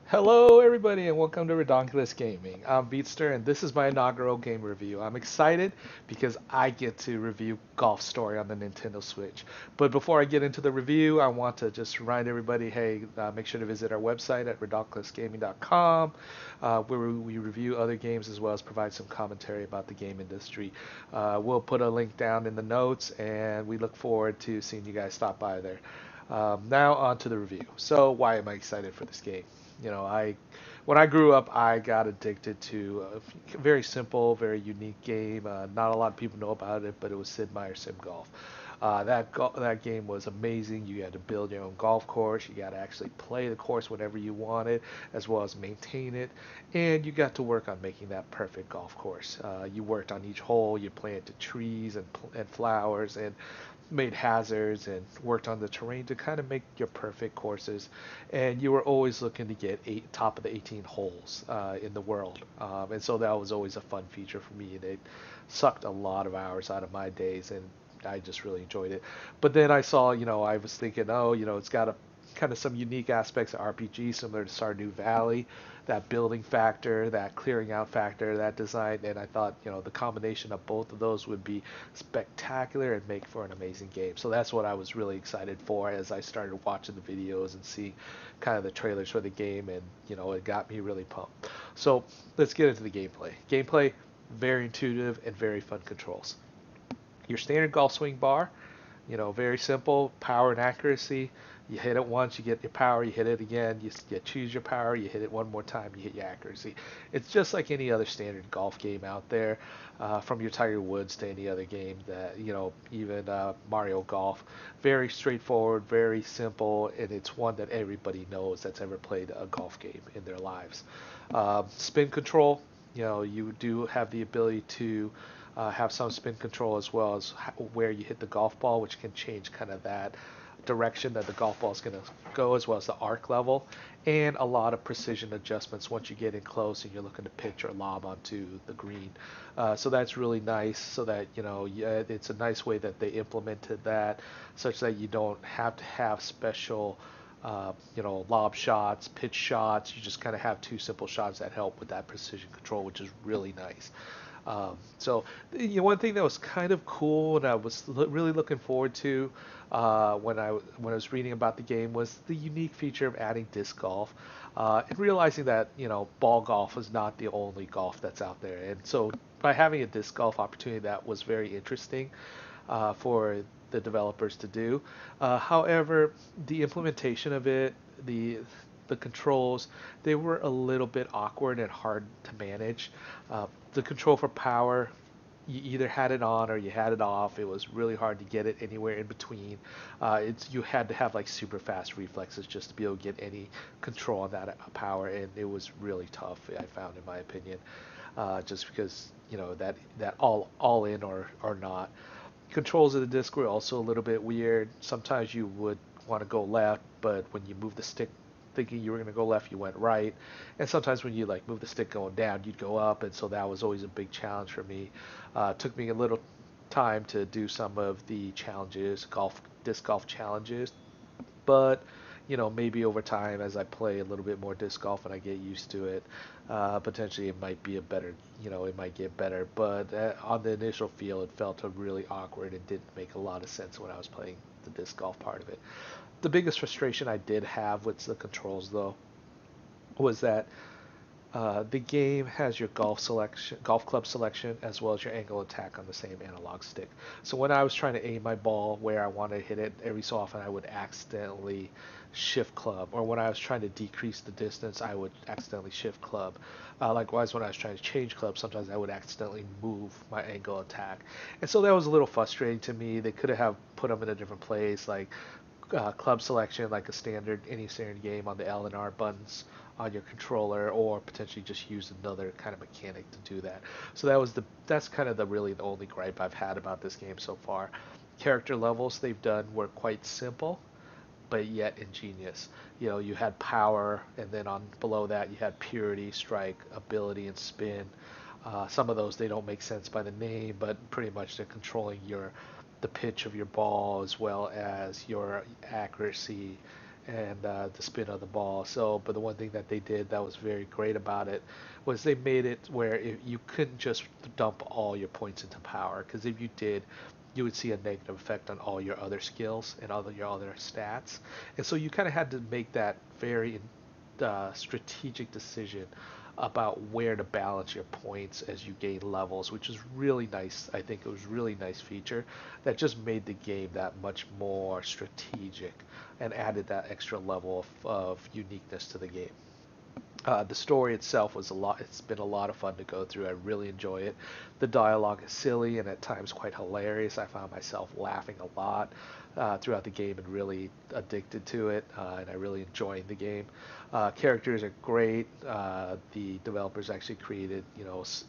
Hello, everybody, and welcome to Redonkulous Gaming. I'm Beatster, and this is my inaugural game review. I'm excited because I get to review Golf Story on the Nintendo Switch. But before I get into the review, I want to just remind everybody, hey, make sure to visit our website at redonklousgaming.com, where we review other games as well as provide some commentary about the game industry. We'll put a link down in the notes, and we look forward to seeing you guys stop by there. Now on to the review. So why am I excited for this game? I when I grew up, I got addicted to a very simple, very unique game. Not a lot of people know about it, but it was Sid Meier's Sim Golf. That game was amazing. You had to build your own golf course. You got to actually play the course whenever you wanted, as well as maintain it. And you got to work on making that perfect golf course. You worked on each hole. You planted trees and flowers and made hazards and worked on the terrain to kind of make your perfect courses. And you were always looking to get top of the 18 holes in the world. And so that was always a fun feature for me. And it sucked a lot of hours out of my days. And I just really enjoyed it. But then I saw, I was thinking, oh, it's got a kind of some unique aspects of RPG similar to Stardew Valley, that building factor, that clearing out factor, that design, and I thought, the combination of both of those would be spectacular and make for an amazing game. So that's what I was really excited for as I started watching the videos and seeing kind of the trailers for the game, and it got me really pumped. So let's get into the gameplay. Gameplay, very intuitive and very fun controls. Your standard golf swing bar, very simple, power and accuracy. You hit it once, you get your power, you hit it again, you choose your power, you hit it one more time, you hit your accuracy. It's just like any other standard golf game out there, from your Tiger Woods to any other game that, even Mario Golf. Very straightforward, very simple, and it's one that everybody knows that's ever played a golf game in their lives. Spin control, you do have the ability to have some spin control as well as where you hit the golf ball, which can change kind of that direction that the golf ball is going to go, as well as the arc level, and a lot of precision adjustments once you get in close and you're looking to pitch or lob onto the green. So that's really nice. So that yeah, it's a nice way that they implemented that, such that you don't have to have special. Lob shots, pitch shots. You just kind of have two simple shots that help with that precision control, which is really nice. So one thing that was kind of cool and I was really looking forward to when I was reading about the game was the unique feature of adding disc golf, and realizing that ball golf is not the only golf that's out there. And so by having a disc golf opportunity, that was very interesting for the developers to do. However, the implementation of it, the controls, they were a little bit awkward and hard to manage. The control for power, you either had it on or you had it off. It was really hard to get it anywhere in between. You had to have like super fast reflexes just to be able to get any control on that power, and it was really tough. I found, in my opinion, just because that all in or not. Controls of the disc were also a little bit weird. Sometimes you would want to go left, but when you move the stick thinking you were going to go left, you went right. And sometimes when you like move the stick going down, you'd go up, and so that was always a big challenge for me. It took me a little time to do some of the challenges, disc golf challenges, but maybe over time as I play a little bit more disc golf and I get used to it, potentially it might be a better, it might get better. But on the initial feel, it felt really awkward and didn't make a lot of sense when I was playing the disc golf part of it. The biggest frustration I did have with the controls, though, was that the game has your golf club selection, as well as your angle attack on the same analog stick. So when I was trying to aim my ball where I wanted to hit it, every so often I would accidentally shift club, or when I was trying to decrease the distance, I would accidentally shift club. Likewise, when I was trying to change club, sometimes I would accidentally move my angle attack, and so that was a little frustrating to me. They could have put them in a different place, like club selection, like any standard game on the L and R buttons on your controller, or potentially just use another kind of mechanic to do that. So that's kind of the only gripe I've had about this game so far. Character levels they've done were quite simple, but yet ingenious. You had power, and then on below that you had purity, strike, ability, and spin. Some of those they don't make sense by the name, but pretty much they're controlling the pitch of your ball as well as your accuracy and the spin of the ball. So, but the one thing that they did that was very great about it was they made it where you couldn't just dump all your points into power, because if you did, you would see a negative effect on all your other skills and all your other stats. And so you kind of had to make that very strategic decision about where to balance your points as you gain levels, which is really nice. I think it was really nice feature that just made the game that much more strategic and added that extra level of uniqueness to the game. The story itself was a lot. It's been a lot of fun to go through. I really enjoy it. The dialogue is silly and at times quite hilarious. I found myself laughing a lot throughout the game and really addicted to it. And I really enjoyed the game. Characters are great. The developers actually created,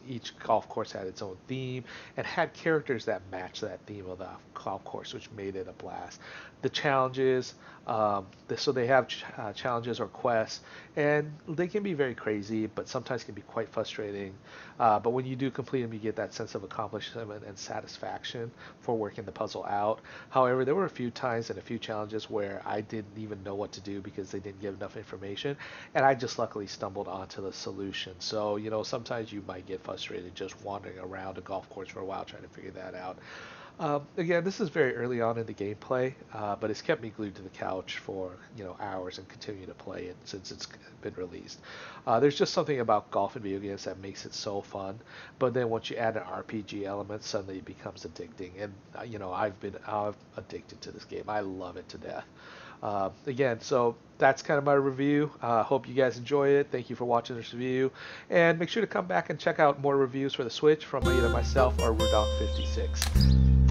each golf course had its own theme and had characters that matched that theme of the golf course, which made it a blast. The challenges, so they have challenges or quests, and they can be very crazy, but sometimes can be quite frustrating. But when you do complete them, you get that sense of accomplishment and satisfaction for working the puzzle out. However, there were a few times and a few challenges where I didn't even know what to do because they didn't give enough information, and I just luckily stumbled onto the solution. So, sometimes you might get frustrated just wandering around a golf course for a while trying to figure that out. Again, this is very early on in the gameplay, but it's kept me glued to the couch for hours and continue to play it since it's been released. There's just something about golf and video games that makes it so fun, but then once you add an RPG element, suddenly it becomes addicting. And I've addicted to this game. I love it to death. Again, so that's kind of my review. Hope you guys enjoy it. Thank you for watching this review, and make sure to come back and check out more reviews for the Switch from either myself or Redonk56.